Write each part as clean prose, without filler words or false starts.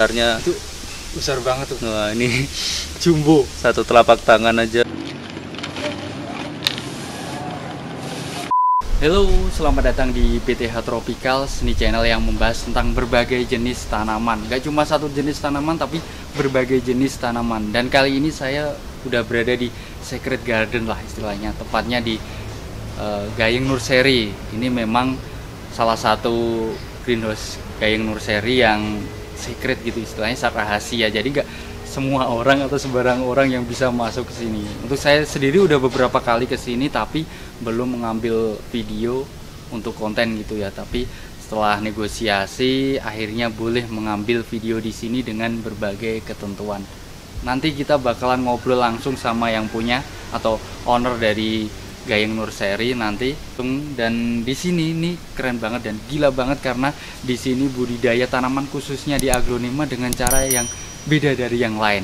Besarnya itu besar banget tuh. wah, ini Jumbo. satu telapak tangan aja. Halo, selamat datang di PTH Tropicals, ini channel yang membahas tentang berbagai jenis tanaman. Gak cuma satu jenis tanaman, tapi berbagai jenis tanaman. Dan kali ini saya udah berada di Secret Garden lah istilahnya, tepatnya di Gayeng Nursery. Ini memang salah satu greenhouse Gayeng Nursery yang secret gitu istilahnya, rahasia. Jadi gak semua orang atau sembarang orang yang bisa masuk ke sini. Untuk saya sendiri udah beberapa kali ke sini tapi belum mengambil video untuk konten gitu ya. Tapi setelah negosiasi akhirnya boleh mengambil video di sini dengan berbagai ketentuan. Nanti kita bakalan ngobrol langsung sama yang punya atau owner dari Gayeng Nursery nanti. Dan di sini nih keren banget dan gila banget karena di sini budidaya tanaman khususnya di aglonema dengan cara yang beda dari yang lain.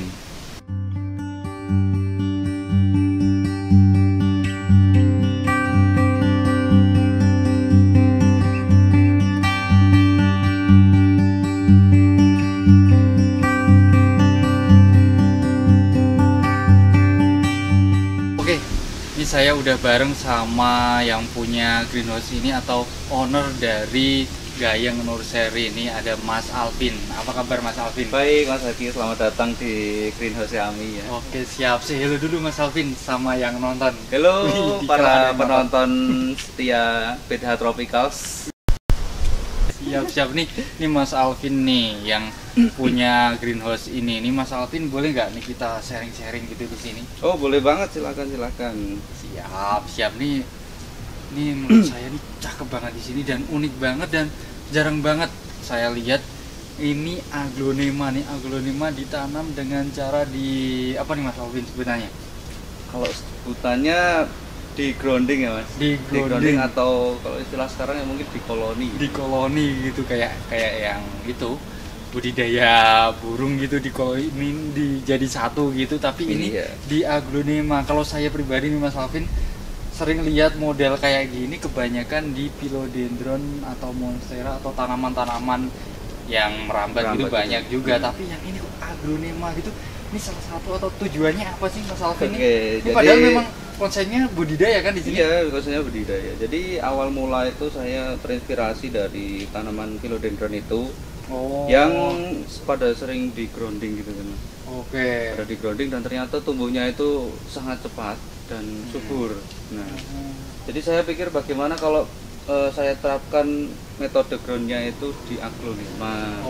Oke, ini saya udah bareng sama yang punya greenhouse ini atau owner dari Gayeng Nursery. Ini ada Mas Alvin. Apa kabar Mas Alvin? Baik Mas Haki, selamat datang di greenhouse Ami ya. Oke siap, sih hello dulu Mas Alvin sama yang nonton. Halo Wih, para penonton setia PTH Tropicals. Siap nih Mas Alvin nih yang punya greenhouse ini. Nih Mas Alvin boleh nggak nih kita sharing-sharing gitu di sini? Oh boleh banget, silakan. Siap nih. Ini menurut saya nih cakep banget di sini dan unik banget dan jarang banget saya lihat ini aglonema nih. Aglonema ditanam dengan cara di apa nih Mas Alvin sebenarnya? Kalau sebutannya di grounding ya Mas. Di grounding atau kalau istilah sekarang ya mungkin di koloni. Di koloni gitu kayak yang itu budidaya burung gitu di koloni jadi satu gitu, tapi ini Iya. di aglonema. Kalau saya pribadi nih Mas Alvin sering lihat model kayak gini kebanyakan di philodendron atau monstera atau tanaman-tanaman yang merambat gitu banyak juga. Tapi yang ini kok aglonema gitu, ini salah satu atau tujuannya apa sih Mas Alvin ini? Ini padahal memang konsepnya budidaya kan di sini? Iya, konsepnya budidaya. Jadi awal mula itu saya terinspirasi dari tanaman philodendron itu yang pada sering di grounding gitu kan. Oke. Pada di grounding dan ternyata tumbuhnya itu sangat cepat dan subur. Nah, jadi saya pikir bagaimana kalau saya terapkan metode groundnya itu di aglonema.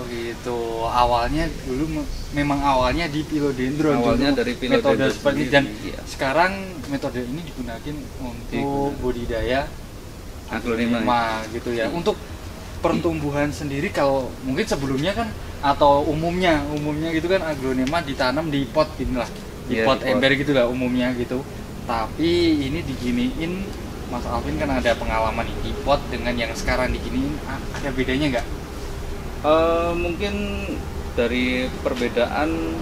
Gitu. Awalnya dulu memang awalnya di philodendron. Awalnya dulu, dari philodendron metode seperti ini. Dan iya. sekarang metode ini digunakan untuk budidaya aglonema gitu ya. Untuk pertumbuhan sendiri kalau mungkin sebelumnya kan atau umumnya gitu kan aglonema ditanam di pot inilah. Di pot ember gitu lah umumnya gitu. Tapi ini diginiin Mas Alvin kan ada pengalaman di pot dengan yang sekarang diginiin, ada bedanya nggak? Mungkin dari perbedaan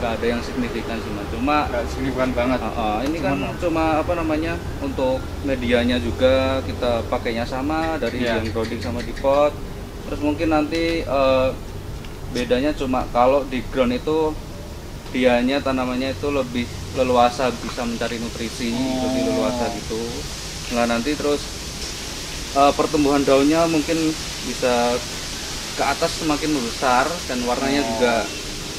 nggak ada yang signifikan sih Mas. Cuma Nggak signifikan banget. Ini kan cuma apa namanya, untuk medianya juga kita pakainya sama dari yang grounding sama di pot. Terus mungkin nanti bedanya cuma kalau di ground itu dianya tanamannya itu lebih leluasa bisa mencari nutrisi, lebih leluasa gitu. Nah nanti terus pertumbuhan daunnya mungkin bisa ke atas semakin besar dan warnanya juga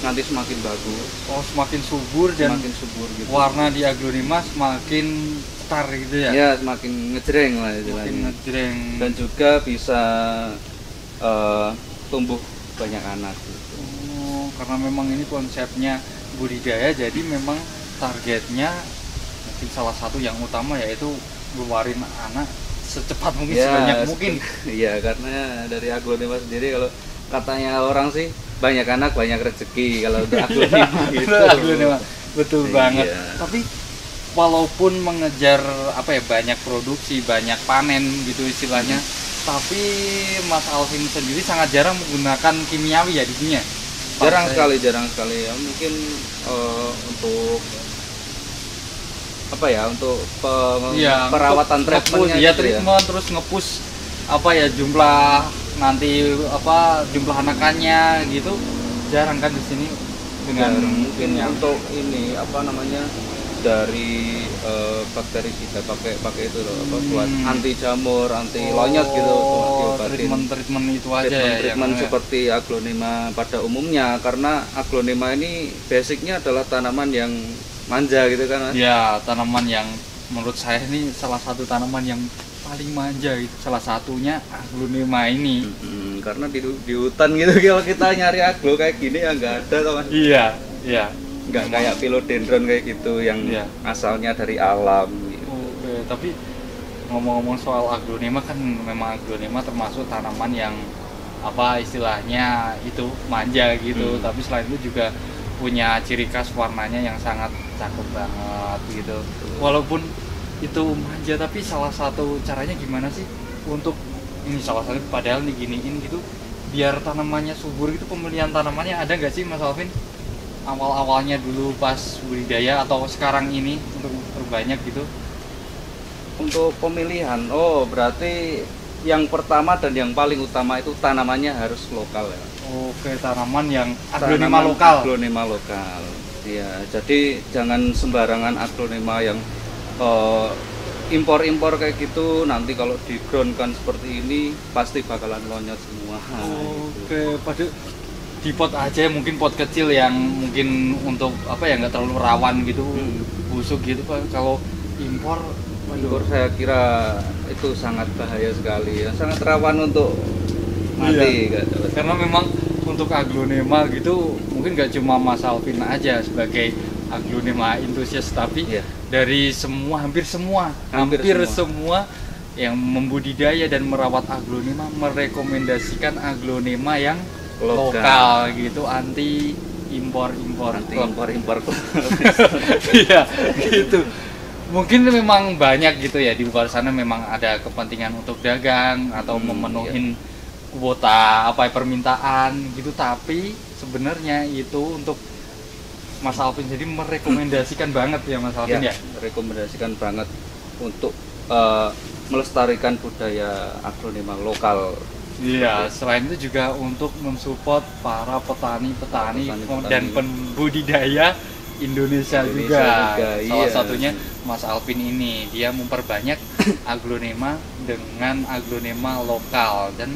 nanti semakin bagus. Semakin subur dan semakin subur gitu. Warna di aglonema semakin cetar gitu ya? Ya, semakin ngejreng lah istilahnya. Semakin ngejreng. Dan juga bisa tumbuh banyak anak gitu. Karena memang ini konsepnya budidaya, jadi memang targetnya mungkin salah satu yang utama yaitu ngeluarin anak secepat mungkin, sebanyak mungkin. Iya, karena dari aglonema sendiri kalau katanya orang sih banyak anak banyak rezeki kalau untuk aglonema gitu. Aglonema betul banget. Tapi walaupun mengejar apa ya, banyak produksi, banyak panen gitu istilahnya, tapi Mas Alvin sendiri sangat jarang menggunakan kimiawi ya di sini ya? Jarang sekali ya. Mungkin untuk apa ya, untuk perawatan treatmentnya ya, gitu treatment ya. Terus ngepush apa ya, jumlah nanti apa jumlah anakannya gitu jarang kan di sini dengan mungkin untuk ini apa namanya dari bakteri kita pakai itu loh apa buat anti jamur, anti lonyot gitu, treatment itu aja treatment seperti aglonema pada umumnya, karena aglonema ini basicnya adalah tanaman yang manja gitu kan Mas? Ya, tanaman yang menurut saya ini salah satu tanaman yang paling manja itu salah satunya aglonema ini. Karena di hutan gitu kalau kita nyari aglo kayak gini ya nggak ada teman. Iya, iya. Nggak kayak philodendron kayak gitu yang asalnya dari alam gitu. Oke, tapi ngomong-ngomong soal aglonema kan memang aglonema termasuk tanaman yang apa istilahnya itu manja gitu, tapi selain itu juga punya ciri khas warnanya yang sangat cakep banget gitu. Walaupun itu manja tapi salah satu caranya gimana sih untuk ini salah satu padahal diginiin gitu biar tanamannya subur gitu, pemilihan tanamannya ada nggak sih Mas Alvin? Awal-awalnya dulu pas budidaya atau sekarang ini untuk terbanyak gitu? Untuk pemilihan, oh berarti yang pertama dan yang paling utama itu tanamannya harus lokal ya. Oke, tanaman yang aglonema lokal. Aglonema lokal. Iya, jadi jangan sembarangan aglonema yang impor-impor kayak gitu, nanti kalau di ground kan seperti ini pasti bakalan lonyot semua. Oke, pada di pot aja mungkin pot kecil yang mungkin untuk apa ya nggak terlalu rawan gitu, busuk gitu Pak. Kalau impor saya kira itu sangat bahaya sekali ya, sangat rawan untuk mati. Iya. Karena memang untuk aglonema gitu mungkin nggak cuma Mas Alvin aja sebagai aglonema entusias, tapi dari hampir semua yang membudidaya dan merawat aglonema merekomendasikan aglonema yang lokal gitu, anti impor iya gitu. Mungkin memang banyak gitu ya di luar sana memang ada kepentingan untuk dagang atau memenuhin kuota permintaan gitu, tapi sebenarnya itu untuk Mas Alvin jadi merekomendasikan banget ya Mas Alvin ya? Merekomendasikan banget untuk melestarikan budaya aglonema lokal. Iya, selain itu juga untuk mensupport para petani-petani dan pembudidaya Indonesia juga. Salah satunya Mas Alvin ini, dia memperbanyak aglonema dengan aglonema lokal, dan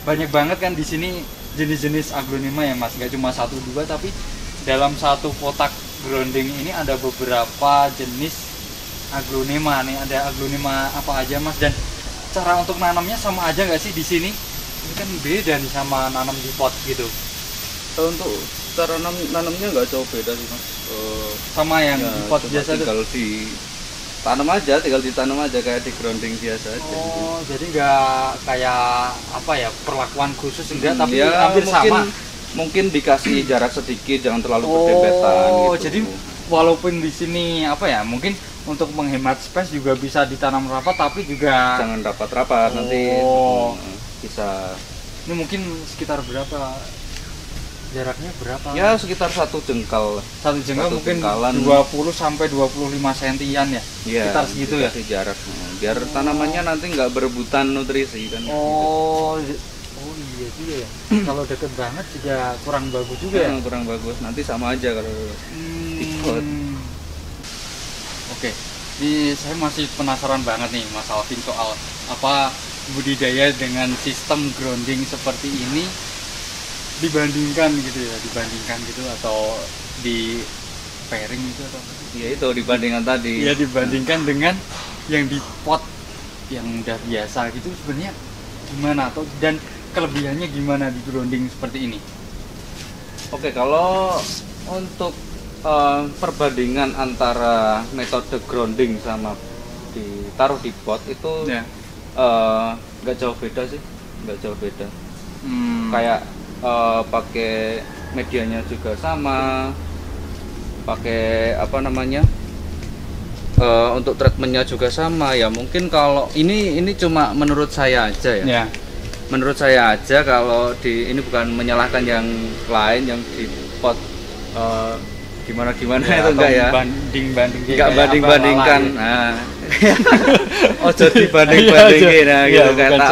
banyak banget kan di sini jenis-jenis aglonema ya Mas, gak cuma 1-2 tapi dalam satu kotak grounding ini ada beberapa jenis aglonema nih. Ada aglonema apa aja Mas, dan cara untuk nanamnya sama aja nggak sih di sini? Ini kan beda nih sama nanam di pot gitu. Untuk cara nanamnya nggak jauh beda sih Mas. Sama yang di pot biasa tinggal ditanam aja kayak di grounding biasa aja. Oh, jadi nggak kayak perlakuan khusus enggak, tapi hampir sama. Mungkin dikasih jarak sedikit, jangan terlalu berdempetan gitu. Jadi walaupun di sini mungkin untuk menghemat space juga bisa ditanam rapat, tapi juga jangan rapat-rapat nanti bisa. Ini mungkin sekitar berapa? Jaraknya berapa? Ya sekitar 1 jengkal. 1 jengkal mungkin 20 sampai 25 sentian ya. Sekitar segitu ya. Jarak. Biar tanamannya nanti nggak berebutan nutrisi kan. Oh iya juga ya. Kalau deket banget juga kurang bagus juga ya. Kurang bagus. Nanti sama aja kalau ikut. Oke. Ini saya masih penasaran banget nih Mas Alvin soal budidaya dengan sistem grounding seperti ini dibandingkan gitu atau di pairing gitu atau ya itu dibandingkan tadi. Ya dibandingkan dengan yang di pot yang udah biasa gitu, sebenarnya gimana dan kelebihannya gimana di grounding seperti ini? Oke, kalau untuk perbandingan antara metode grounding sama ditaruh di pot itu nggak jauh beda sih, kayak pakai medianya juga sama, pakai untuk treatmentnya juga sama ya. Mungkin kalau ini cuma menurut saya aja ya. Menurut saya aja, kalau ini bukan menyalahkan yang lain yang di pot gimana itu enggak ya. Bandingkan. Nah, ojo dibanding-bandingin nah iya, gitu kan. Bukan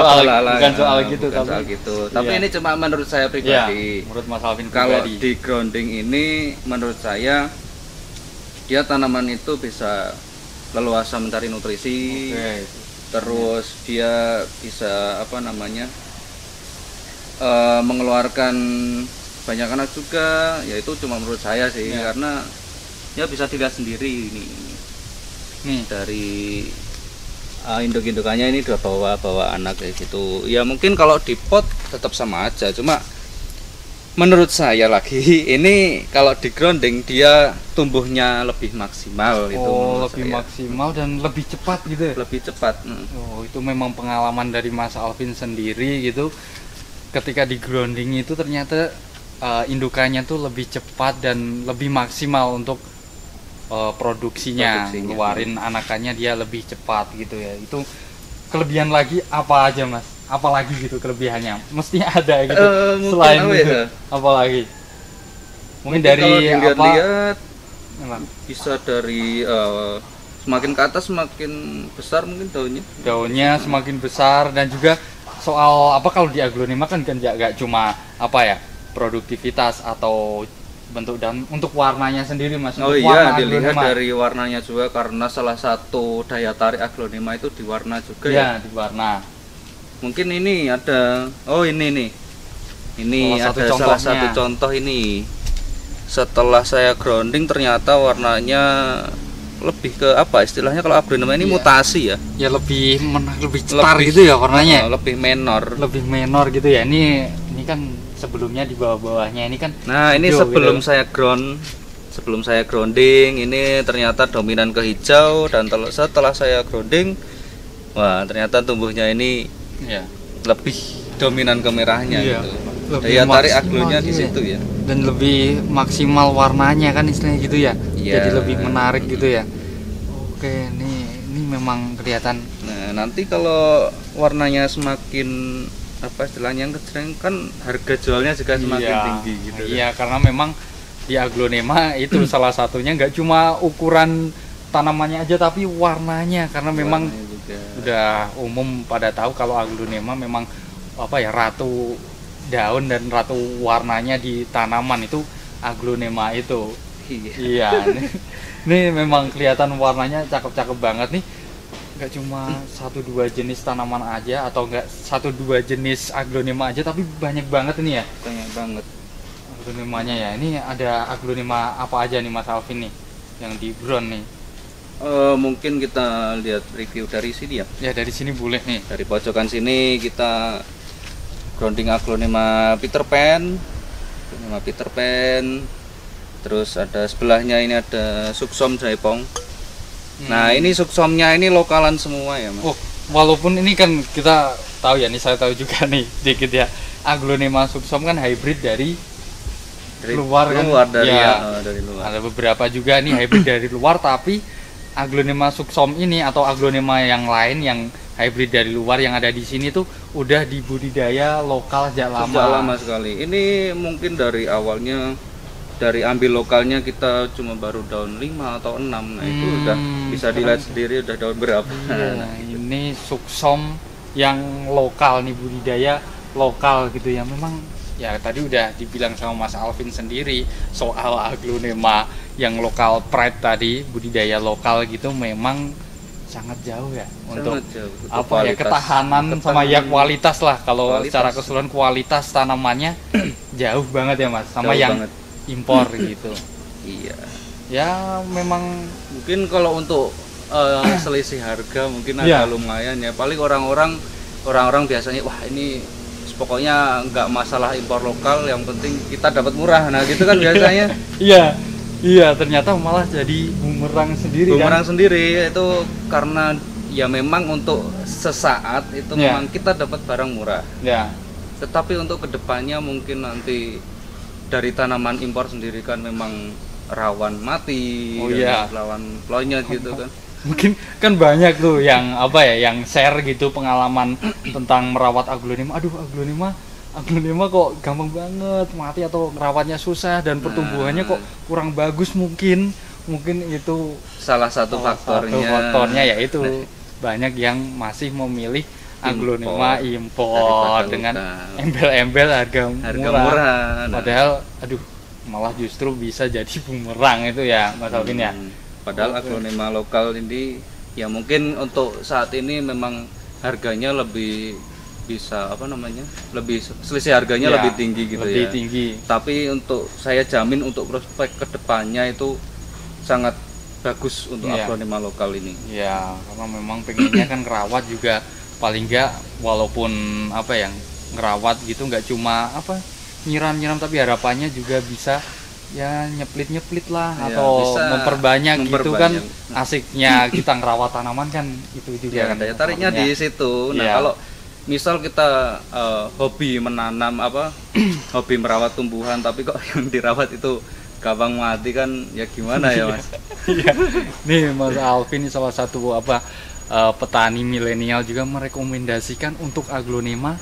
soal gitu, bukan soal gitu. Tapi iya. ini cuma menurut saya pribadi. Menurut Mas Alvin Kalau pribadi. di grounding ini menurut saya dia tanaman itu bisa leluasa mencari nutrisi. Oke. Terus dia bisa apa namanya? Mengeluarkan banyak anak juga, yaitu cuma menurut saya sih, karena ya bisa dilihat sendiri ini nih dari induk-indukannya ini udah bawa anak kayak gitu. Ya mungkin kalau di pot tetap sama aja, cuma menurut saya lagi ini kalau di grounding dia tumbuhnya lebih maksimal itu. Lebih maksimal dan lebih cepat gitu ya? Lebih cepat. Itu memang pengalaman dari Mas Alvin sendiri gitu. Ketika di grounding itu ternyata indukannya tuh lebih cepat dan lebih maksimal untuk produksinya. Ngeluarin anakannya dia lebih cepat gitu ya. Itu kelebihan lagi apa aja Mas? Apalagi gitu kelebihannya? Mesti ada gitu. Selain itu apalagi? Mungkin dari apa? Bisa dari semakin ke atas semakin besar mungkin daunnya. Daunnya semakin besar dan juga soal apa kalau di aglonema kan nggak cuma apa ya produktivitas atau bentuk dan untuk warnanya sendiri Mas. Oh iya, dilihat dari warnanya juga karena salah satu daya tarik aglonema itu di warna juga ya. Di warna. Mungkin ini ada ini nih. Ini ada salah satu contoh ini. Setelah saya grounding ternyata warnanya lebih ke apa istilahnya kalau aglonema ini mutasi ya. Ya lebih cetar gitu ya warnanya. Lebih menor. Lebih menor gitu ya. Ini kan sebelumnya di bawah-bawahnya ini kan. Nah, ini sebelum gitu. Sebelum saya grounding ini ternyata dominan ke hijau dan setelah saya grounding wah, ternyata tumbuhnya ini lebih dominan ke merahnya gitu. Daya tarik aglonya di situ ya. Dan lebih maksimal warnanya kan istilahnya gitu ya. Jadi lebih menarik gitu ya. Oke, ini memang kelihatan. Nah, nanti kalau warnanya semakin apa istilahnya yang kecil kan harga jualnya juga semakin tinggi gitu. Iya, karena memang di aglonema itu salah satunya nggak cuma ukuran tanamannya aja tapi warnanya karena memang udah umum pada tahu kalau aglonema memang apa ya ratu daun dan ratu warnanya di tanaman itu aglonema itu. Iya. Ini memang kelihatan warnanya cakep-cakep banget nih. Nggak cuma 1-2 jenis tanaman aja atau nggak 1-2 jenis aglonema aja tapi banyak banget ini ya. Banyak banget aglonemanya ya. Ini ada aglonema apa aja nih Mas Alvin nih yang di ground nih? Mungkin kita lihat review dari sini ya. Ya dari sini boleh nih. Dari pojokan sini kita grounding aglonema Peter Pan. Terus ada sebelahnya ini ada Suksom Jaipong. Nah ini Suksomnya ini lokalan semua ya Mas. Walaupun ini kan kita tahu ya, nih saya tahu juga nih dikit ya. Aglonema Suksom kan hybrid dari luar kan. Dari luar. Ada beberapa juga nih hybrid dari luar tapi aglonema Suksom ini atau aglonema yang lain yang hybrid dari luar yang ada di sini tuh udah dibudidaya lokal sejak lama. Sejak lama sekali. Ini mungkin dari awalnya dari ambil lokalnya kita cuma baru daun 5 atau 6. Nah, itu udah bisa dilihat sendiri udah daun berapa. Nah, ini Suksom yang lokal nih budidaya lokal gitu ya. Memang ya tadi udah dibilang sama Mas Alvin sendiri soal aglonema yang lokal pride tadi budidaya lokal gitu memang sangat jauh ya untuk apa ya ketahanan sama ya kualitas lah kalau secara keseluruhan kualitas tanamannya jauh banget ya Mas sama jauh yang banget. Impor gitu. Iya. Ya memang mungkin kalau untuk selisih harga mungkin agak lumayan ya. Paling orang-orang biasanya wah ini pokoknya nggak masalah impor lokal, yang penting kita dapat murah. Nah gitu kan biasanya. Iya ternyata malah jadi bumerang sendiri. Bumerang kan? Sendiri itu karena ya memang untuk sesaat itu memang kita dapat barang murah. Ya. Tetapi untuk kedepannya mungkin nanti dari tanaman impor sendiri kan memang rawan mati, rawan plonyet gitu kan. Mungkin kan banyak tuh yang apa ya, yang share gitu pengalaman tentang merawat aglonema. Aduh aglonema kok gampang banget mati atau merawatnya susah dan pertumbuhannya kok kurang bagus mungkin itu salah satu faktornya ya itu. banyak yang masih memilih aglonema impor daripada dengan lokal. embel-embel harga murah. Nah, padahal aduh malah justru bisa jadi bumerang itu ya Mas Alvin ya. Padahal aglonema lokal ini ya mungkin untuk saat ini memang harganya lebih bisa lebih selisih harganya Ya, lebih tinggi gitu lebih ya. tinggi. Tapi untuk saya jamin untuk prospek kedepannya itu sangat bagus untuk Iya. aglonema lokal ini. Ya, karena memang pengennya kan ngerawat juga paling enggak walaupun ngerawat gitu nggak cuma nyiram-nyiram tapi harapannya juga bisa ya nyeplit-nyeplit lah Ya, atau bisa memperbanyak gitu kan memperbanyak. asiknya kita ngerawat tanaman kan itu juga Ya, kan daya tariknya di situ. Nah, Iya. kalau misal kita hobi menanam hobi merawat tumbuhan tapi kok yang dirawat itu gampang mati kan ya gimana ya Mas? Iya. Nih Mas Alvin ini salah satu petani milenial juga merekomendasikan untuk aglonema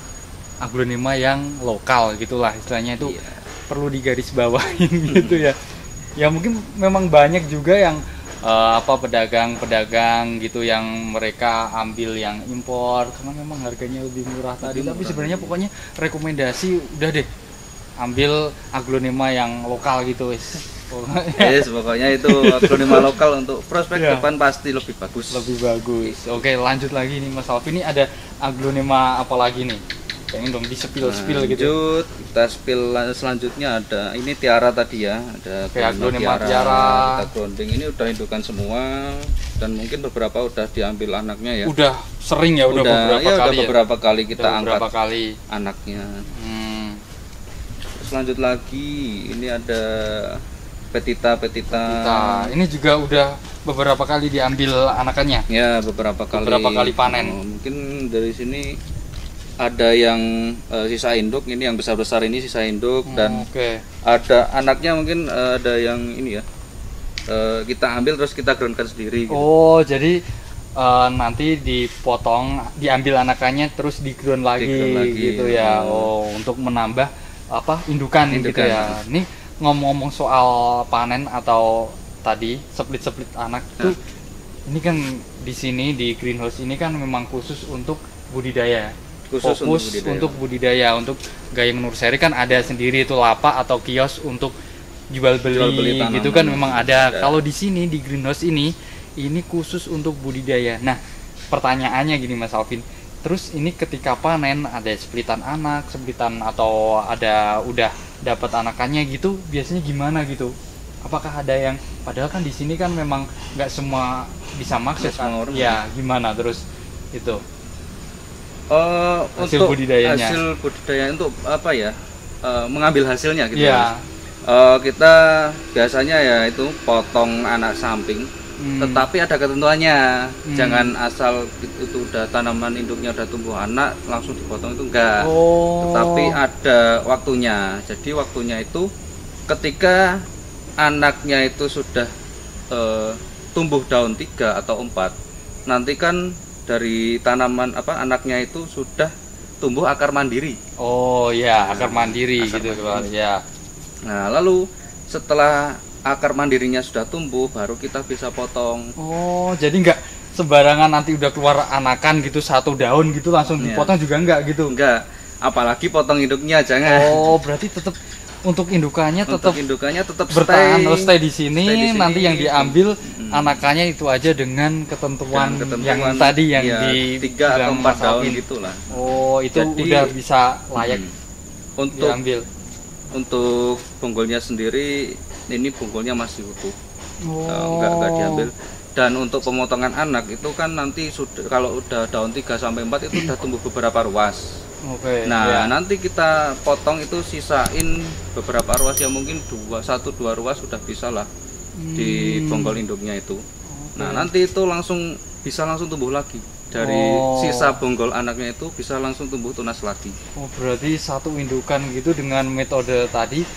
yang lokal gitulah istilahnya itu. Iya. Perlu digarisbawahin gitu ya. Ya mungkin memang banyak juga yang pedagang-pedagang gitu yang mereka ambil yang impor karena memang harganya lebih murah tadi. Tapi sebenarnya pokoknya rekomendasi udah deh ambil aglonema yang lokal gitu wis. Yes, pokoknya itu aglonema lokal untuk prospek Iya. depan pasti lebih bagus. Lebih bagus. Oke, lanjut lagi nih Mas Alvin, ini ada aglonema apa lagi nih? Pengen dong di-spill gitu. Lanjut, kita spill selanjutnya ada ini Tiara tadi ya, ada Oke, aglonema Tiara. kita grounding ini udah indukan semua dan mungkin beberapa udah diambil anaknya ya. Udah sering ya, udah beberapa kali ya. beberapa kali kita Udah angkat beberapa kali. anaknya. Terus lanjut lagi ini ada petita. Nah, ini juga udah beberapa kali diambil anakannya. Ya, beberapa kali panen. Mungkin dari sini ada yang sisa induk, ini yang besar-besar ini sisa induk dan Oke. ada anaknya mungkin ada yang ini ya. Kita ambil terus kita groundkan sendiri gitu. Oh, jadi nanti dipotong, diambil anakannya terus di-ground lagi, gitu ya. Oh, untuk menambah indukan gitu ya. Ini ngomong-ngomong soal panen atau tadi split anak tuh, ini kan di sini di greenhouse ini kan memang khusus untuk budidaya. Fokus untuk budidaya, untuk Gayeng Nurseri kan ada sendiri itu lapak atau kios untuk jual beli gitu kan memang ada. Kalau di sini di greenhouse ini khusus untuk budidaya. Nah, pertanyaannya gini Mas Alvin, terus ini ketika panen ada splitan anak, splitan atau ada udah dapat anakannya gitu, biasanya gimana gitu? Apakah ada yang padahal kan di sini kan memang nggak semua bisa mengakses kan? Ya, gimana terus itu? Untuk hasil budidaya untuk apa ya? Mengambil hasilnya gitu ya. Kita biasanya ya itu potong anak samping. Tetapi ada ketentuannya, jangan asal itu udah tanaman induknya udah tumbuh anak langsung dipotong, itu enggak. Tetapi ada waktunya. Jadi waktunya itu ketika anaknya itu sudah tumbuh daun 3 atau 4, nanti kan dari tanaman anaknya itu sudah tumbuh akar mandiri. Oh ya, akar mandiri gitu kan ya. Nah, lalu setelah akar mandirinya sudah tumbuh baru kita bisa potong. Oh, jadi nggak sembarangan nanti udah keluar anakan gitu satu daun gitu langsung dipotong juga enggak gitu? Enggak, apalagi potong induknya jangan. Oh, berarti tetap untuk indukannya tetap bertahan stay di sini, nanti yang diambil anakannya itu aja dengan ketentuan yang tadi yang di 3 atau 4 daun gitulah. Oh, itu jadi, udah bisa layak untuk diambil. Untuk bonggolnya sendiri ini bonggolnya masih utuh, enggak diambil. Dan untuk pemotongan anak itu kan nanti sudah kalau udah daun 3 sampai 4 itu udah tumbuh beberapa ruas. Nah, nanti kita potong itu sisain beberapa ruas yang mungkin 1-2 ruas sudah bisa lah di bonggol induknya itu. Nah, nanti itu bisa langsung tumbuh lagi. Dari sisa bonggol anaknya itu bisa langsung tumbuh tunas lagi. Oh, berarti satu indukan gitu dengan metode tadi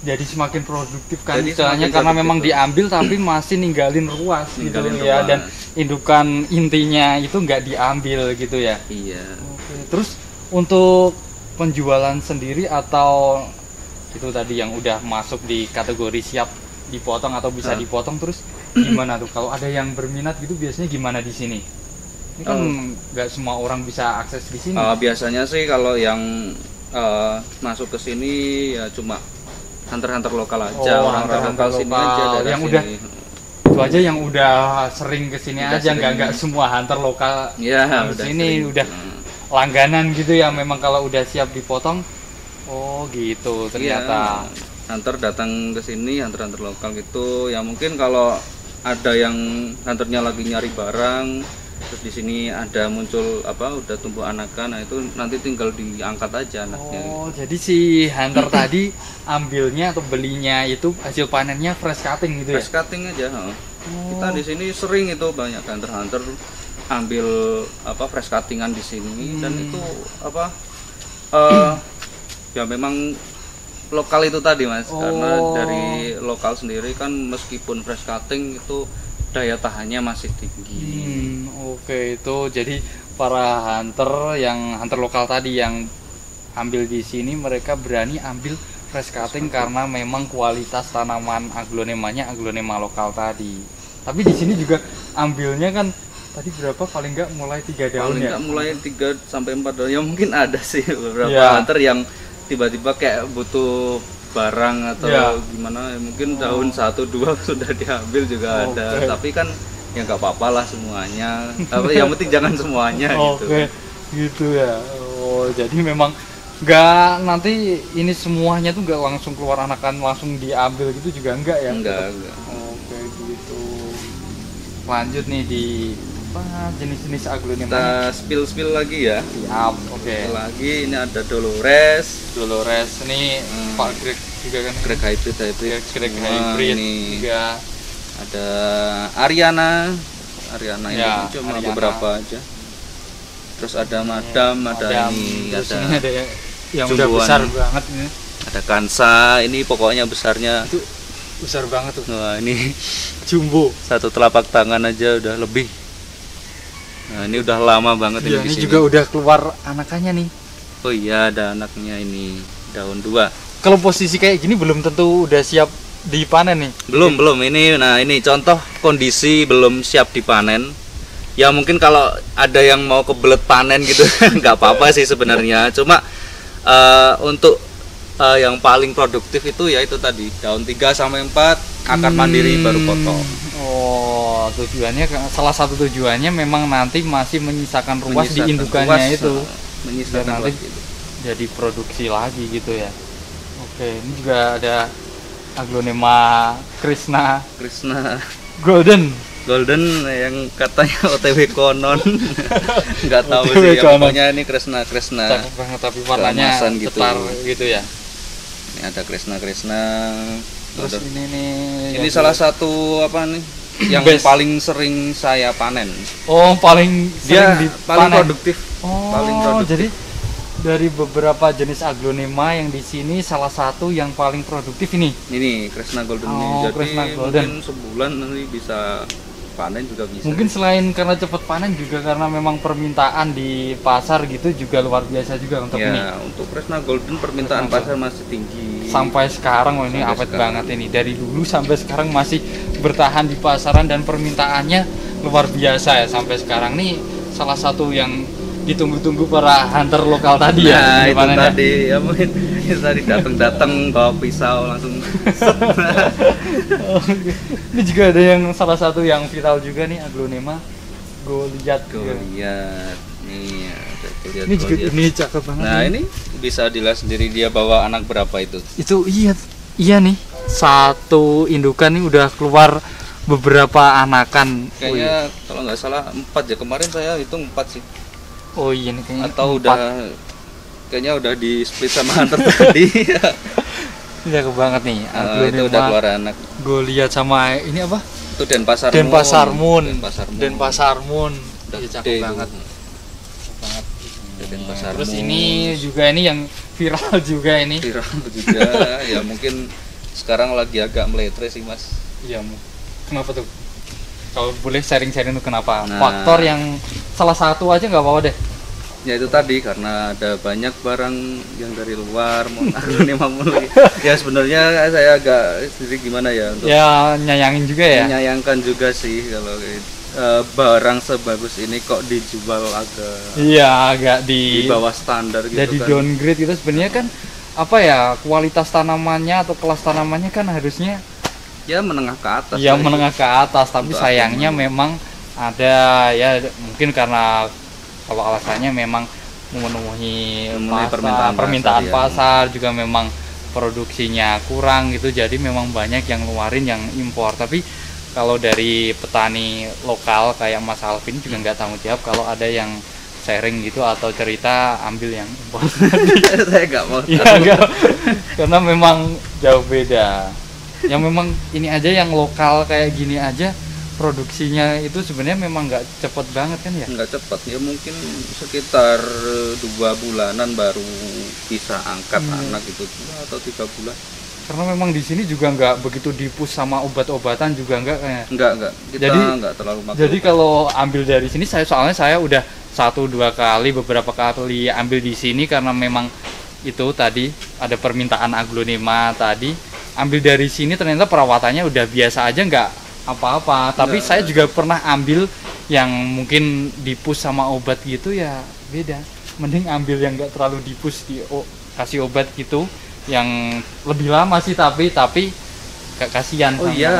jadi semakin produktif kan istilahnya, karena memang diambil tapi masih ninggalin ruas gitu ya, dan indukan intinya itu nggak diambil gitu ya. Iya. Oke. Terus untuk penjualan sendiri atau itu tadi yang udah masuk di kategori siap dipotong atau bisa dipotong, terus gimana tuh kalau ada yang berminat gitu biasanya gimana di sini? Ini kan nggak semua orang bisa akses di sini. Biasanya sih kalau yang masuk ke sini ya cuma hunter-hunter lokal aja, orang-orang lokal sini aja dari yang sini. Udah itu aja yang udah sering kesini aja, nggak semua hunter lokal ya di sini udah langganan gitu ya. Memang kalau udah siap dipotong, gitu ternyata. Hunter datang ke sini, hunter-hunter lokal gitu ya. Mungkin kalau ada yang hunternya lagi nyari barang, terus di sini ada muncul udah tumbuh anakan, nah itu nanti tinggal diangkat aja anaknya. Jadi si hunter tadi ambilnya atau belinya itu hasil panennya fresh cutting gitu ya? Fresh cutting aja. Kita di sini sering itu banyak hunter-hunter ambil fresh cuttingan di sini dan itu ya memang lokal itu tadi Mas, karena dari lokal sendiri kan meskipun fresh cutting itu daya tahannya masih tinggi. Oke, itu jadi para hunter lokal tadi yang ambil di sini mereka berani ambil fresh cutting karena memang kualitas tanaman aglonemanya aglonema lokal tadi. Tapi di sini juga ambilnya kan tadi berapa paling nggak mulai 3 daun ya? Mulai 3 sampai 4 daun. Ya mungkin ada sih beberapa hunter yang tiba-tiba kayak butuh barang atau gimana, mungkin daun 1-2 sudah diambil juga ada. Tapi kan ya nggak apa-apa lah semuanya. Tapi yang penting jangan semuanya gitu. Gitu ya. Jadi memang nggak nanti ini semuanya tuh nggak langsung keluar anakan langsung diambil gitu juga enggak ya? Enggak. Gitu. Lanjut nih di jenis-jenis aglonema. Kita spill lagi ya. Siap. Lagi ini ada Dolores ini Pak Greg juga kan. Greg hybrid. Greg hybrid ini juga. Ada Ariana ini cuma beberapa aja. Terus ada Madam, ada ini, ada yang udah besar banget ini. Ada Kansa, ini pokoknya besarnya itu besar banget tuh. Wah, ini jumbo. Satu telapak tangan aja udah lebih. Nah, ini udah lama banget ini di sini. Juga udah keluar anakannya nih. Oh iya, ada anaknya ini, daun 2. Kalau posisi kayak gini belum tentu udah siap dipanen nih. Belum. Ini contoh kondisi belum siap dipanen. Ya mungkin kalau ada yang mau kebelet panen gitu nggak apa-apa sih sebenarnya. Cuma untuk yang paling produktif itu ya itu tadi, daun 3 sampai 4 akan mandiri baru potong. Tujuannya salah satu tujuannya memang nanti masih menyisakan ruas di indukannya itu. Menyisakan nanti jadi produksi lagi gitu ya. Ini juga ada aglonema Krishna Golden yang katanya OTW konon. Nggak tahu sih ya, pokoknya ini Krishna cakep banget tapi warnanya cetar gitu ya. Ini ada Krishna. Terus ini salah satu yang paling sering saya panen. Paling sering dipanen. Paling produktif. Jadi dari beberapa jenis aglonema yang di sini salah satu yang paling produktif ini. Ini Krishna Golden ini. Jadi mungkin sebulan nanti bisa panen juga bisa. Mungkin selain karena cepat panen juga karena memang permintaan di pasar gitu juga luar biasa juga untuk ini. Untuk Krishna Golden permintaan pasar masih tinggi. Sampai sekarang ini awet banget ini. Dari dulu sampai sekarang masih bertahan di pasaran dan permintaannya luar biasa ya sampai sekarang nih. Salah satu yang ditunggu-tunggu para hunter lokal tadi ya. Itu tadi ya mungkin tadi datang bawa pisau langsung. Ini juga ada yang salah satu yang viral juga nih aglonema Goliath. Nih ini juga ini cakep banget. Nah ini bisa dilihat sendiri dia bawa anak berapa itu. Itu iya nih satu indukan nih udah keluar beberapa anakan. Kayaknya kalau nggak salah 4 ya, kemarin saya hitung 4 sih. Ini kayaknya atau kayaknya udah di split sama hunter tadi. Iya banget nih. Itu udah keluar anak. Goliath sama ini apa? Itu Denpasar Moon. Iya cakep banget. Terus Moon. ini juga yang viral juga ini. Ya mungkin sekarang lagi agak meletre sih Mas. Iya. Kenapa tuh? Kalau boleh sharing-sharing tuh kenapa? Faktor yang salah satu aja nggak apa-apa deh. Ya itu tadi karena ada banyak barang yang dari luar aglonema mulai. Ya sebenarnya saya agak sedikit gimana ya untuk nyayangin juga ya. Menyayangkan juga sih barang sebagus ini kok dijual agak agak di bawah standar gitu jadi kan. Downgrade gitu sebenarnya kan apa ya, kualitas tanamannya atau kelas tanamannya kan harusnya Ya menengah ke atas. ya menengah ke atas, tapi Untuk sayangnya memang ada ya, mungkin karena kalau alasannya memang memenuhi permintaan pasar, juga memang produksinya kurang gitu, jadi memang banyak yang ngeluarin yang impor. Tapi kalau dari petani lokal kayak Mas Alvin juga nggak tanggung jawab kalau ada yang sharing gitu atau cerita ambil yang impor. Saya nggak mau ya, karena memang jauh beda. Yang memang ini aja yang lokal kayak gini aja produksinya itu sebenarnya memang nggak cepet banget kan ya? Nggak cepet ya, mungkin sekitar 2 bulanan baru bisa angkat anak itu, 2 atau 3 bulan. Karena memang di sini juga nggak begitu dipus sama obat-obatan juga nggak kayak. Enggak. Kita nggak terlalu makhluk. Jadi kalau ambil dari sini soalnya saya udah 1-2 kali, beberapa kali ambil di sini karena memang itu tadi ada permintaan aglonema tadi. Ambil dari sini ternyata perawatannya udah biasa aja, nggak apa-apa. Tapi saya juga pernah ambil yang mungkin dipus sama obat gitu, ya beda. Mending ambil yang nggak terlalu dipus, kasih obat gitu yang lebih lama sih, tapi gak kasihan. Oh iya,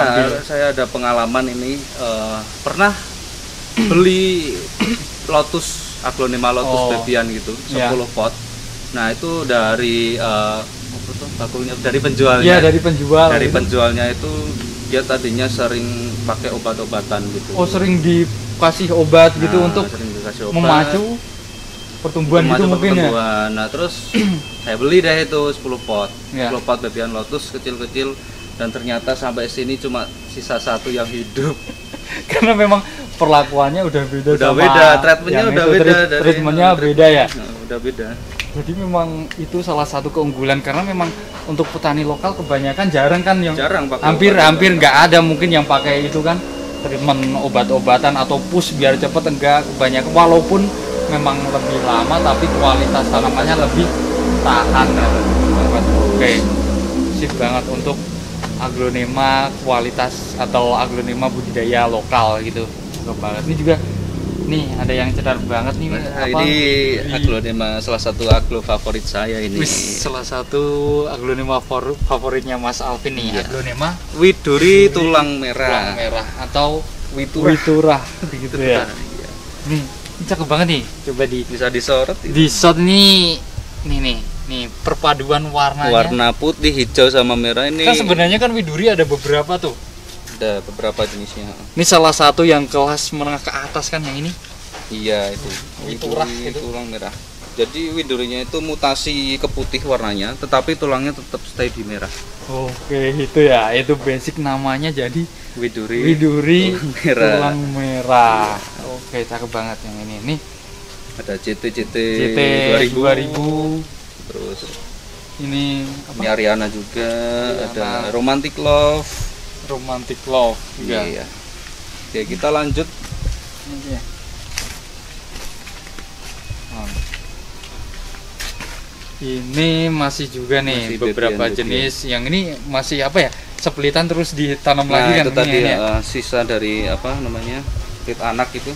saya ada pengalaman ini, pernah beli lotus, aglonema lotus bebian gitu, 10 pot. Nah itu dari dari penjualnya. Iya, dari penjual. Dari penjualnya itu dia tadinya sering pakai obat-obatan gitu. Oh, sering dikasih obat gitu untuk memacu pertumbuhan gitu mungkin ya. Nah, terus saya beli deh itu 10 pot. 10 pot bebian lotus kecil-kecil, dan ternyata sampai sini cuma sisa 1 yang hidup. Karena memang perlakuannya udah beda, treatmentnya udah beda, treatmentnya beda ya. Nah, udah beda. Jadi memang itu salah satu keunggulan, karena memang untuk petani lokal kebanyakan jarang kan yang hampir nggak ada mungkin yang pakai itu kan, treatment obat-obatan atau push biar cepet, enggak. Kebanyakan walaupun memang lebih lama tapi kualitas tanamannya lebih tahan ya. Oke, sip banget untuk aglonema kualitas atau aglonema budidaya lokal gitu. Cakep banget. Ini juga nih ada yang cedar banget nih. Ini aglonema salah satu aglo favorit saya ini. Salah satu aglonema favoritnya Mas Alvin nih. Iya. Aglonema Widuri tulang merah. Tulang merah atau Witurah gitu ya. Iya. Nih, ini cakep banget nih. Coba bisa disorot. Di shot nih perpaduan warnanya. Warna putih, hijau sama merah ini. Kan sebenarnya kan Widuri ada beberapa tuh. Ada beberapa jenisnya. Ini salah satu yang kelas menengah ke atas kan yang ini. Iya itu. Witurah itu tulang merah. Jadi widurinya itu mutasi ke putih warnanya, tetapi tulangnya tetap stay di merah. Oke, itu ya. Itu basic namanya jadi Widuri tulang merah. Oke, cakep banget yang ini. Nih ada JT 2000. Terus ini apa? Ini Ariana juga, ada Romantic Love juga. Iya. Oke, kita lanjut. Ini, ini masih juga nih beberapa jenis. Yang ini masih apa ya? Sepelitan terus ditanam lagi kan? Itu tadi ya, sisa dari apa namanya? Pit anak itu.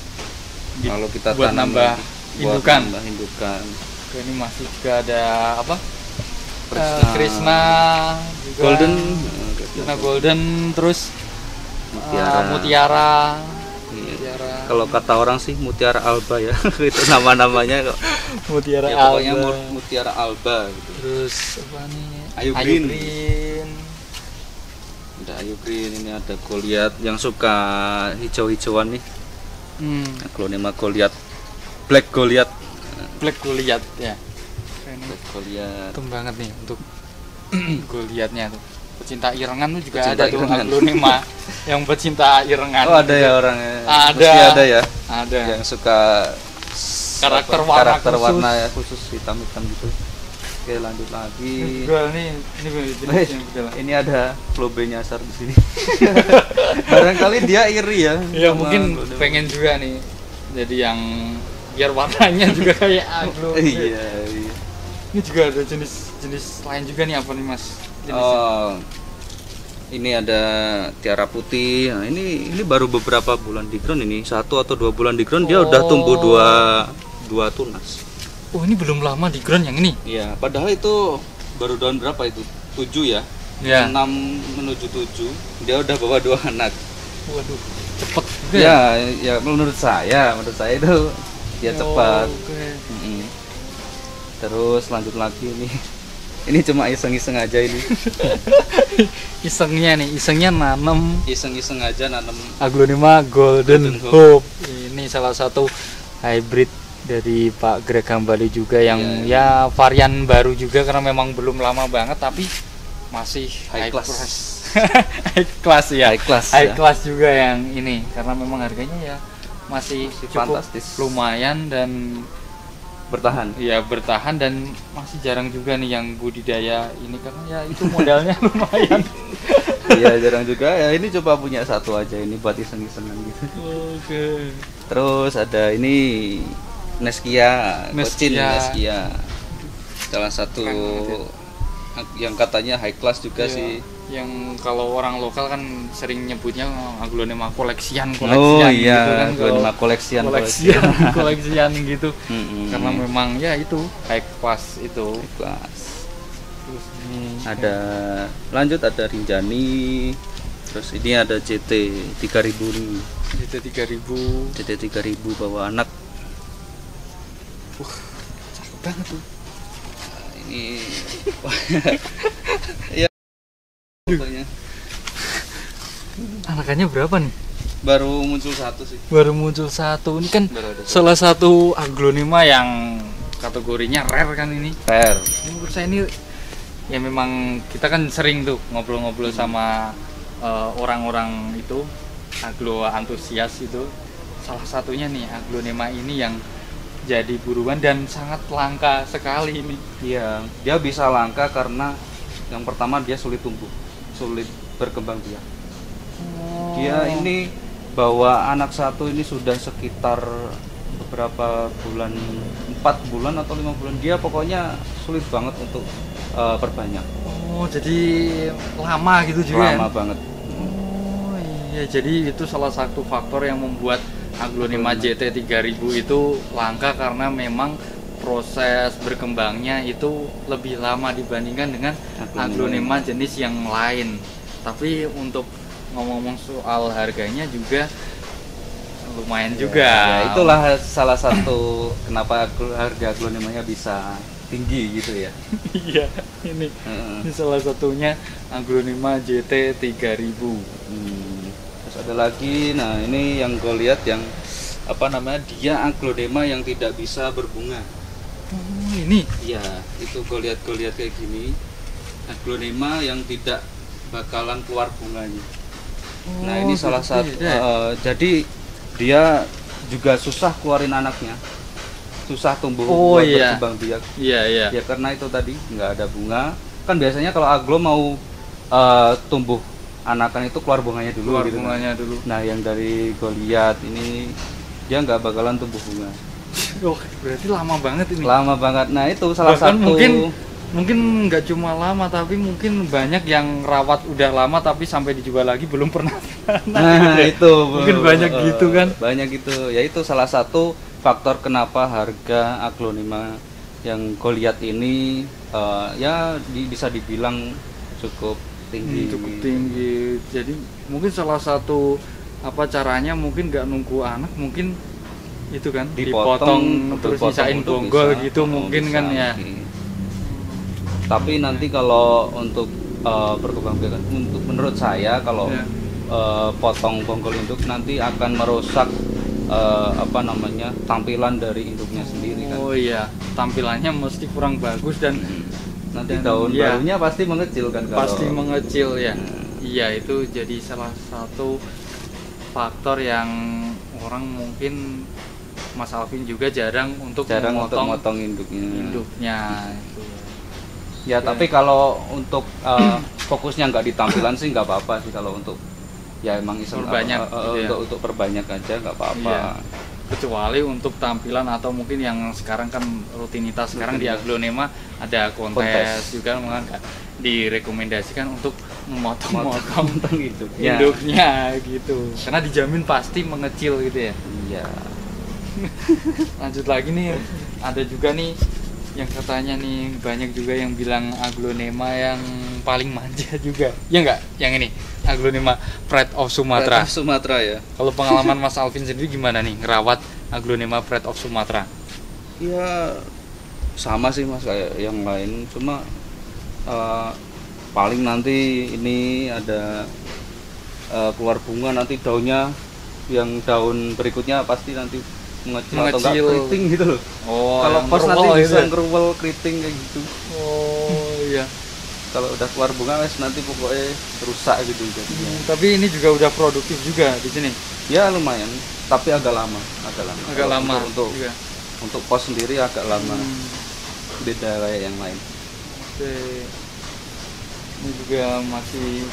Kalau kita buat tanam nambah indukan. Oke, ini masih juga ada apa? Krishna juga. Golden, terus Mutiara. Kalau kata orang sih Mutiara Alba ya. Itu nama-namanya kok. Mutiara ya, Alba. Pokoknya Mutiara Alba gitu. Terus apa nih? Ayu Green. Ada Ayu Green, ini ada Goliath yang suka hijau-hijauan nih. Aglonema Goliath. Black Goliath ya. Black Goliath. Keren banget nih untuk Goliathnya tuh. Pecinta irengan tuh juga ada tuh aglonema yang pecinta irengan. Oh, ada ya orangnya. Ada ya. Ada. Yang suka karakter warna khusus hitam-hitam gitu. Oke, lanjut lagi. Ini ada Flobe nyasar di sini. Barangkali dia iri ya. Ya mungkin pengen juga nih. Jadi yang biar warnanya juga kayak aglo. Iya. Ini juga ada jenis lain juga nih, apa nih Mas? ini ada tiara putih. Nah, ini baru beberapa bulan di ground, ini 1 atau 2 bulan di ground dia udah tumbuh dua tunas. Oh, ini belum lama di ground yang ini? Iya, padahal itu baru daun berapa itu? 7 ya? Ya. 6 menuju 7, dia udah bawa 2 anak. Waduh, cepet juga Ya menurut saya itu dia cepat. Oke. Terus lanjut lagi nih. Ini cuma iseng-iseng aja ini. Isengnya nanam Iseng-iseng aja nanam Aglonema Golden Hope. Ini salah satu hybrid dari Pak Greg Hambali juga yang ya varian baru juga karena memang belum lama banget tapi masih high class. High class ya. High Class juga yang ini karena memang harganya ya masih cukup fantastis. Lumayan dan Bertahan. ya bertahan dan masih jarang juga nih yang budidaya ini karena ya itu modalnya lumayan. Iya, jarang juga ya, ini coba punya satu aja ini buat iseng-isengan gitu. Oke. Terus ada ini Neskia. Salah satu yang katanya high class juga sih. Yang kalau orang lokal kan sering nyebutnya Aglonema koleksian Oh iya, gitu kan. Aglonema koleksian gitu. Karena memang ya itu high class itu. High class. Terus ini Lanjut ada Rinjani. Terus ini ada JT 3000 nih. JT 3000 bawa anak. Cakep banget tuh. Nah, ini ya pokoknya. Anakannya berapa nih? Baru muncul satu sih. Ini kan salah satu aglonema yang kategorinya rare kan ini. Rare. Menurut saya ini ya memang kita kan sering tuh ngobrol-ngobrol sama orang-orang itu aglo antusias itu. Salah satunya nih aglonema ini yang jadi buruan dan sangat langka sekali ini. Iya, dia bisa langka karena yang pertama dia sulit tumbuh, sulit berkembang biak. Dia ini bawa anak satu ini sudah sekitar beberapa bulan, 4 bulan atau 5 bulan. Dia pokoknya sulit banget untuk perbanyak. Oh, jadi lama gitu juga. Lama banget. Oh iya, jadi itu salah satu faktor yang membuat Aglonema JT 3000 itu langka karena memang proses berkembangnya itu lebih lama dibandingkan dengan aglonema jenis yang lain. Tapi untuk ngomong-ngomong soal harganya juga lumayan juga. Ya, itulah salah satu kenapa harga aglonemanya bisa tinggi gitu ya. Iya, ini salah satunya Aglonema JT 3000. Terus ada lagi, nah ini yang gue lihat yang apa namanya, dia aglonema yang tidak bisa berbunga. Oh, ini? Iya, itu gue lihat kayak gini, aglonema yang tidak bakalan keluar bunganya. Nah ini salah satu, jadi dia juga susah keluarin anaknya, susah tumbuh buat berkembang biak. Iya. Ya karena itu tadi nggak ada bunga. Kan biasanya kalau aglo mau tumbuh anakan itu keluar bunganya dulu. Dulu. Nah yang dari gue lihat ini dia nggak bakalan tumbuh bunga. Oh, berarti lama banget ini. Lama banget. Nah itu salah bahkan satu. Mungkin nggak cuma lama tapi mungkin banyak yang rawat udah lama tapi sampai dijual lagi belum pernah. Nah itu mungkin banyak gitu kan. Banyak gitu. Ya itu salah satu faktor kenapa harga aglonema yang kau lihat ini bisa dibilang cukup tinggi. Cukup tinggi. Jadi mungkin salah satu caranya mungkin nggak nunggu anak, mungkin itu kan dipotong terus sisain bonggol gitu mungkin kan ya. Tapi nanti kalau untuk perkembangan untuk menurut saya kalau potong bonggol induk nanti akan merusak tampilan dari induknya sendiri kan. Oh iya, tampilannya mesti kurang bagus dan nanti daun barunya pasti mengecil kan kalau. Pasti mengecil ya. Iya, itu jadi salah satu faktor yang orang mungkin Mas Alvin juga jarang untuk motong induknya itu. Ya, tapi kalau untuk fokusnya nggak di tampilan sih nggak apa-apa sih kalau untuk ya emang iseng perbanyak untuk perbanyak aja nggak apa-apa. kecuali untuk tampilan atau mungkin yang sekarang kan rutinitas sekarang di Aglonema ada kontes juga, maka direkomendasikan untuk memotong gitu induknya gitu, karena dijamin pasti mengecil gitu ya. Iya. Lanjut lagi nih, ada juga nih yang katanya nih banyak juga yang bilang Aglonema yang paling manja juga, ya enggak? Yang ini Aglonema Pride of Sumatra. Pride of Sumatra ya. Kalau pengalaman Mas Alvin sendiri gimana nih ngerawat Aglonema Pride of Sumatra? Ya sama sih Mas kayak yang lain, cuma paling nanti ini ada keluar bunga, nanti daunnya yang daun berikutnya pasti nanti mengecil atau enggak keriting gitu loh. Oh, kalau pos nanti gitu bisa ya? ngeruwel keriting kayak gitu. Oh iya. Kalau udah keluar bunga wes nanti pokoknya rusak gitu jadinya. Tapi ini juga udah produktif juga di sini. Ya lumayan, tapi agak lama. Agak lama untuk pos sendiri agak lama. Beda kayak yang lain. Oke. Ini juga masih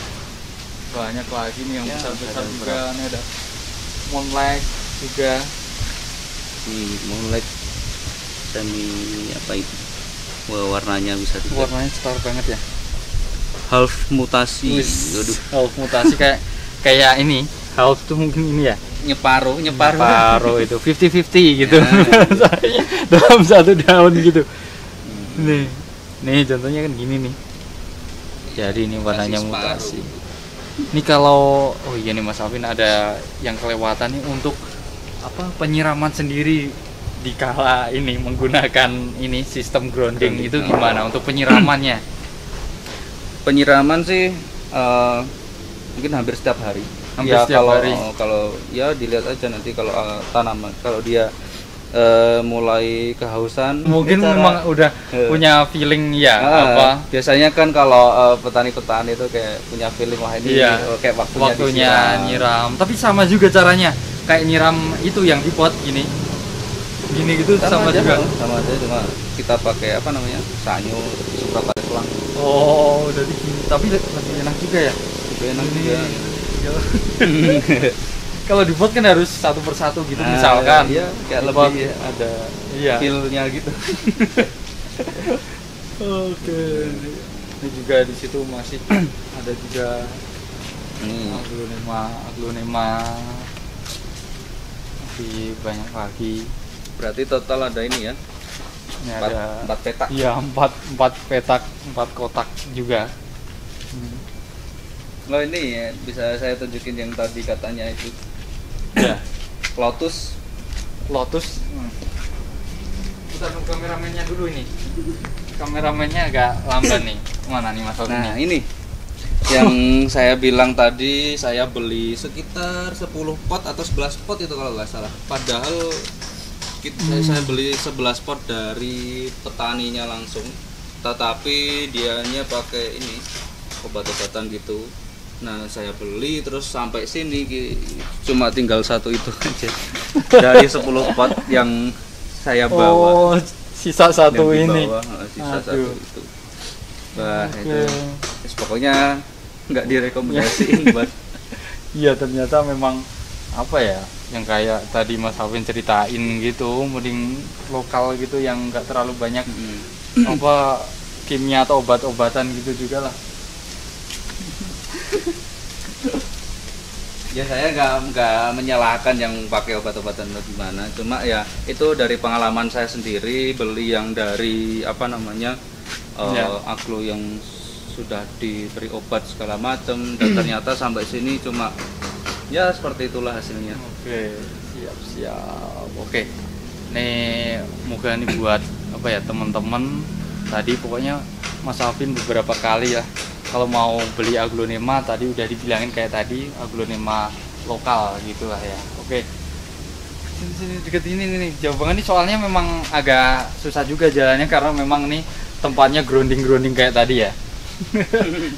banyak lagi nih yang besar-besar juga. Ini ada Moonlight juga. Moonlight semi apa itu? Wah, warnanya bisa dilihat. Warnanya cetar banget ya. Half mutasi. Waduh. Half mutasi kayak ini. Half tuh mungkin ini ya. Nyeparuh itu 50-50 gitu. Dalam satu daun gitu. Nih contohnya kan gini nih. Jadi ini warnanya mutasi. Ini kalau nih Mas Alvin ada yang kelewatan nih untuk apa penyiraman sendiri dikala ini menggunakan ini sistem grounding itu gimana untuk penyiramannya? Penyiraman sih mungkin hampir setiap hari. Kalau ya dilihat aja nanti kalau tanaman kalau dia mulai kehausan mungkin memang udah punya feeling ya apa biasanya kan kalau petani-petani itu kayak punya feeling wah ini kayak waktunya nyiram. Tapi sama juga caranya kayak nyiram itu yang di pot gini gitu sama aja, juga sama aja, cuma kita pakai apa namanya sanyo suka pakai selang. Oh jadi gini, tapi lebih enak juga ya, lebih enak juga. Kalau di pot kan harus satu persatu gitu misalkan iya, kayak lebih ada feel-nya gitu. Oke. Ini juga di situ masih ada juga Aglonema masih banyak lagi. Berarti total ada ini ya. Ini 4 petak. Iya, 4 petak, 4 kotak juga. Oh ini ya, bisa saya tunjukin yang tadi katanya itu. Ya. Lotus. Kita tunggu kameramennya dulu ini. Kameramennya agak lamban nih. Mana nih Mas Alvin? Nah, ini yang saya bilang tadi, saya beli sekitar 10 pot atau 11 pot itu kalau nggak salah. Padahal saya beli 11 pot dari petaninya langsung, tetapi dianya pakai ini obat-obatan gitu. Nah saya beli terus sampai sini cuma tinggal satu itu aja dari 10 pot yang saya bawa. Oh, sisa satu ini. Sisa satu itu. Wah itu pokoknya nggak direkomendasiin buat. Iya ternyata memang apa ya yang kayak tadi Mas Alvin ceritain gitu, mending lokal gitu yang nggak terlalu banyak apa kimia atau obat-obatan gitu juga lah. Ya saya nggak menyalahkan yang pakai obat-obatan atau gimana, cuma ya itu dari pengalaman saya sendiri beli yang dari apa namanya aglo yang sudah diberi obat segala macam dan ternyata sampai sini cuma ya seperti itulah hasilnya. Oke, siap. Oke, nih moga nih buat apa ya teman-teman tadi pokoknya Mas Alvin beberapa kali ya kalau mau beli Aglonema tadi udah dibilangin kayak tadi Aglonema lokal gitulah ya. Oke. Sini deket ini nih jauh banget nih soalnya memang agak susah juga jalannya karena memang nih tempatnya grounding kayak tadi ya.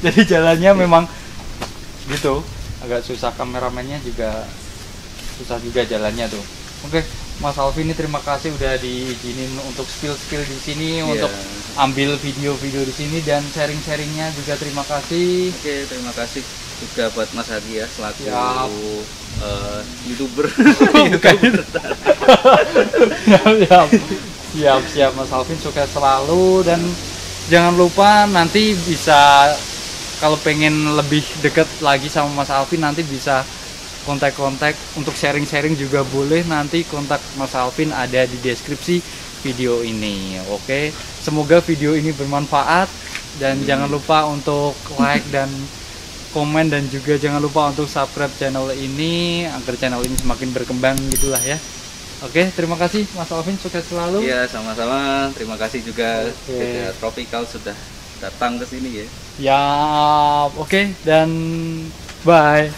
Jadi jalannya memang gitu agak susah, kameramennya juga susah juga jalannya tuh. Oke, Mas Alvin ini terima kasih udah diizinin untuk spill di sini untuk ambil video-video di sini dan sharing-sharingnya juga terima kasih. Oke, terima kasih. juga buat Mas Hadi ya selaku Siap. YouTuber. Bukan. Siap, siap, siap Mas Alvin, sukses selalu dan jangan lupa nanti bisa kalau pengen lebih deket lagi sama Mas Alvin nanti bisa kontak-kontak untuk sharing-sharing juga boleh, nanti kontak Mas Alvin ada di deskripsi video ini. Oke, semoga video ini bermanfaat dan jangan lupa untuk like dan komen dan juga jangan lupa untuk subscribe channel ini agar channel ini semakin berkembang gitulah ya. Oke, terima kasih Mas Alvin, sukses selalu. Iya, sama-sama. Terima kasih juga Oke. Tropical sudah datang ke sini ya. Ya, oke dan bye.